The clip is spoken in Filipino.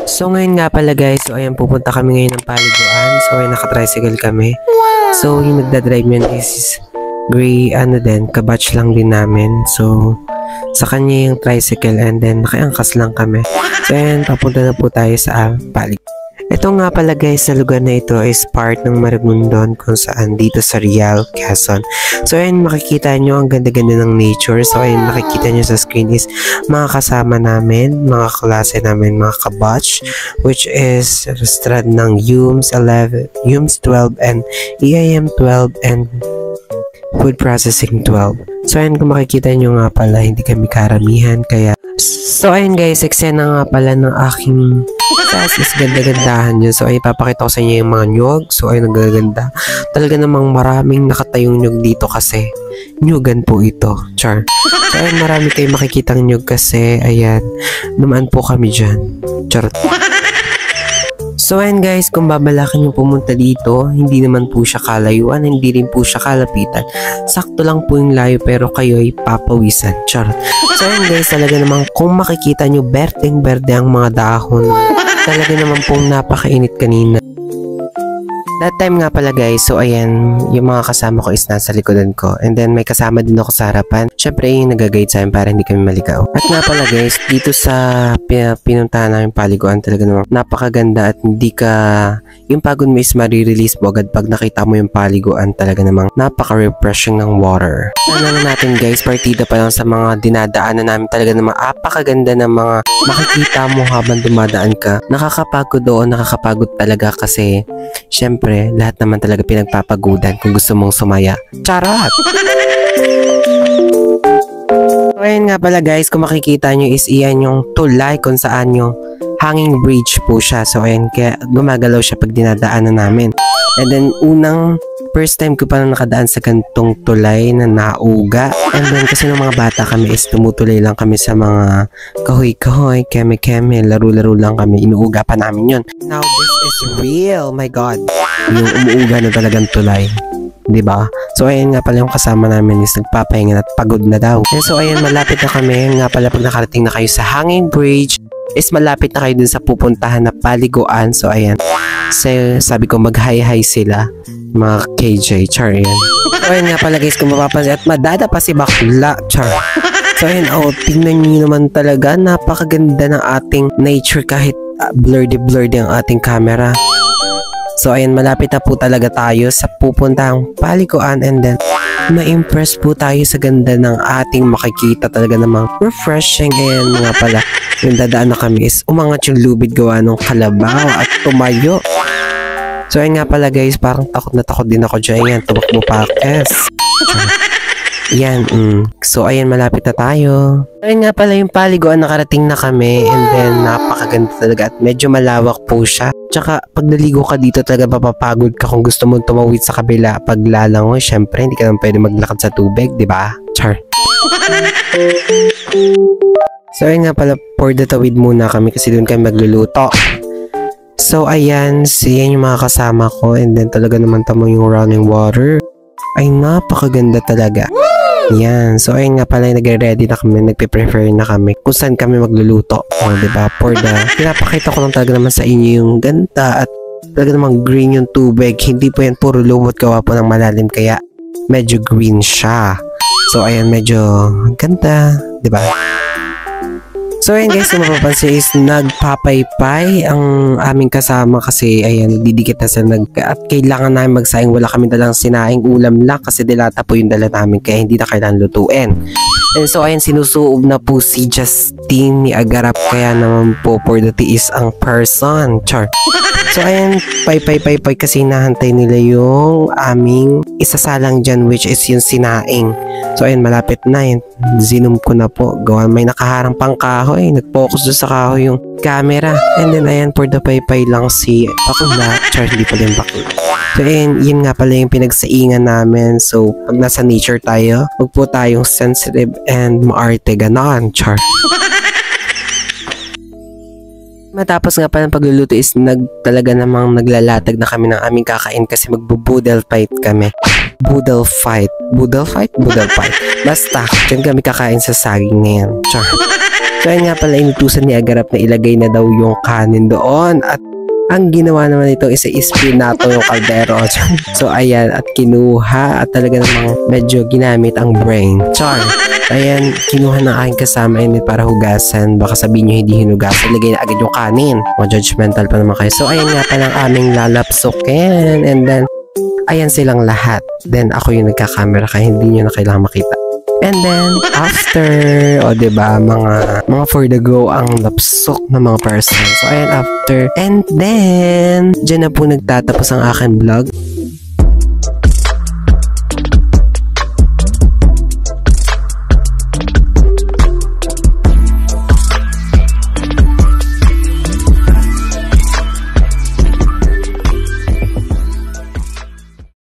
So ngayon nga pala guys, so ayan pupunta kami ngayon ng paliguan. So ayan naka-tricycle kami. So yung nagdadrive yun is gray kabatch lang din namin. So sa kanya yung tricycle and then nakiangkas lang kami. So ayan, papunta na po tayo sa paliguan. Ito nga pala guys, sa lugar na ito is part ng Maragondon kung saan dito sa Real, Quezon. So ayun, makikita nyo ang ganda-ganda ng nature. So ayun, makikita nyo sa screen is mga kasama namin, mga klase namin, mga kabatch, which is restaurant ng UMS 12 and EIM 12 and Food Processing 12. So ayun, kung makikita nyo nga pala, hindi kami karamihan kaya. So ayun guys, eksena nga pala ng aking is ganda-gandahan yun. So ay papakita ko sa inyo yung mga nyug. So ay nagaganda. Talaga namang maraming nakatayong nyug dito kasi nyugan po ito. Char. So ay marami kayong makikitang nyug kasi ayan, naman po kami dyan. Char. So ayan guys, kung babalakan yung pumunta dito, hindi naman po siya kalayuan, hindi rin po siya kalapitan. Sakto lang po yung layo pero kayo ay papawisan. Charot. So ayan guys, talaga namang kung makikita nyo, berdeng-berde ang mga dahon. Talaga naman pong napakainit kanina. That time nga pala guys, so ayan, yung mga kasama ko is nasa likodan ko. And then may kasama din ako sa harapan. Syempre yung nag-guide sa amin para hindi kami maligaw. At nga pala guys, dito sa pinuntahan namin paliguan, talaga naman napakaganda at hindi ka, yung pagod mo is marirelease mo agad pag nakita mo yung paliguan. Talaga namang napaka-refreshing ng water. Ano na natin guys, partida pa lang sa mga dinadaanan namin. Talaga namang napakaganda ng mga makikita mo habang dumadaan ka. Nakakapagod doon, nakakapagod talaga kasi syempre lahat naman talaga pinagpapagudan kung gusto mong sumaya. Charot! So ayun nga pala guys, kung makikita nyo is iyan yung tulay kung saan yung hanging bridge po siya. So ayun, kaya gumagalaw siya pag dinadaanan namin. And then first time ko pa na nakadaan sa gantong tulay na nauga. And then kasi nung mga bata kami is tumutuloy lang kami sa mga kahoy-kahoy, keme-keme, laro-laro lang kami. Inuuga pa namin yun. Now this is real, my God. Yung umuuga na talagang tulay. Diba? So ayan nga pala yung kasama namin is nagpapahinga at pagod na daw. And so ayan, malapit na kami. Nga pala pag nakarating na kayo sa hanging bridge is malapit na kayo dun sa pupuntahan na paliguan. So ayan, so, sabi ko mag-hi-hi sila mga KJ, char yan. So ayan nga pala guys, kung mapapansin at madada pa si bakla, char. So ayan, tingnan nyo naman talaga, napakaganda ng ating nature kahit blurry ang ating camera. So ayan, malapit na po talaga tayo sa pupuntahang paliguan and then ma-impress po tayo sa ganda ng ating makikita. Talaga namang refreshing. And nga pala, yung dadaan na kami is umangat yung lubid gawa ng kalabaw at tumayo. So ayun nga pala guys, parang takot na takot din ako dyan. Yan, tumakbo pa kes. Yan, So ayan, malapit na tayo. Ayun nga pala yung paliguan, nakarating na kami. And then napakaganda talaga at medyo malawak po siya. Tsaka pag naligo ka dito talaga mapapagod ka kung gusto mong tumawid sa kabila. Pag lalangoy, syempre hindi ka naman pwede maglakad sa tubig, di ba? Char. So ayun nga pala, for the tawid muna kami kasi doon kami magluluto. So ayan, yan yung mga kasama ko. And then talaga naman tamo yung running water. Ay napakaganda talaga. Yan. So ayun nga pala, nagre-ready na kami, nagpe-prefer na kami kung saan kami magluluto. Diba? For the, pinapakita ko lang talaga naman sa inyo yung ganda at talaga namang green yung tubig. Hindi po yan puro lumot, gawa po ng malalim kaya medyo green siya. So ayan, medyo ganda. Diba? So ayan guys, kung mapapansin is nagpapaypay ang aming kasama kasi ayan, didikit na sa at kailangan namin magsaing. Wala kami dalang sinaing, ulam lang kasi dilata po yung dala namin kaya hindi na kailangan lutuin. And so ayan, sinusuob na po si Justine ni Agarap kaya naman po for the tiis ang person. Char. So ayan, pay kasi nahantay nila yung aming isasalang dyan which is yung sinaing. So ayan, malapit na yun. Zoom ko na po. Gawan may nakaharang pang kahoy. Nag-focus doon sa kahoy yung camera. And then ayan, for the pay lang si bakla. Char, hindi pala yung bakla. So ayan, yun nga pala yung pinagsaingan namin. So pag nasa nature tayo, huwag po tayong sensitive and maarte ganon. Char. Matapos nga pala ng pagluluto is talaga namang naglalatag na kami ng aming kakain kasi magbo-boodle fight kami. Boodle fight. Basta, dyan kami kakain sa saging na yan. Char. So ayun nga pala, inutusan ni Agarap na ilagay na daw yung kanin doon at ang ginawa naman ito is ispinato yung kaldero. So ayan, at kinuha at talaga namang medyo ginamit ang brain. Char. Ayan, kinuha ng aking kasama yun para hugasan. Baka sabihin nyo hindi hinugasan, lagay na agad yung kanin. Mga judgmental pa naman kayo. So ayan nga palang aming lalapsokin. And then, ayan silang lahat. Then ako yung nagka-camera kaya hindi nyo na kailangan makita. And then, after, diba, mga for the go ang lapsok ng mga person. So, ayan, after. And then, dyan na po nagtatapos ang aking vlog.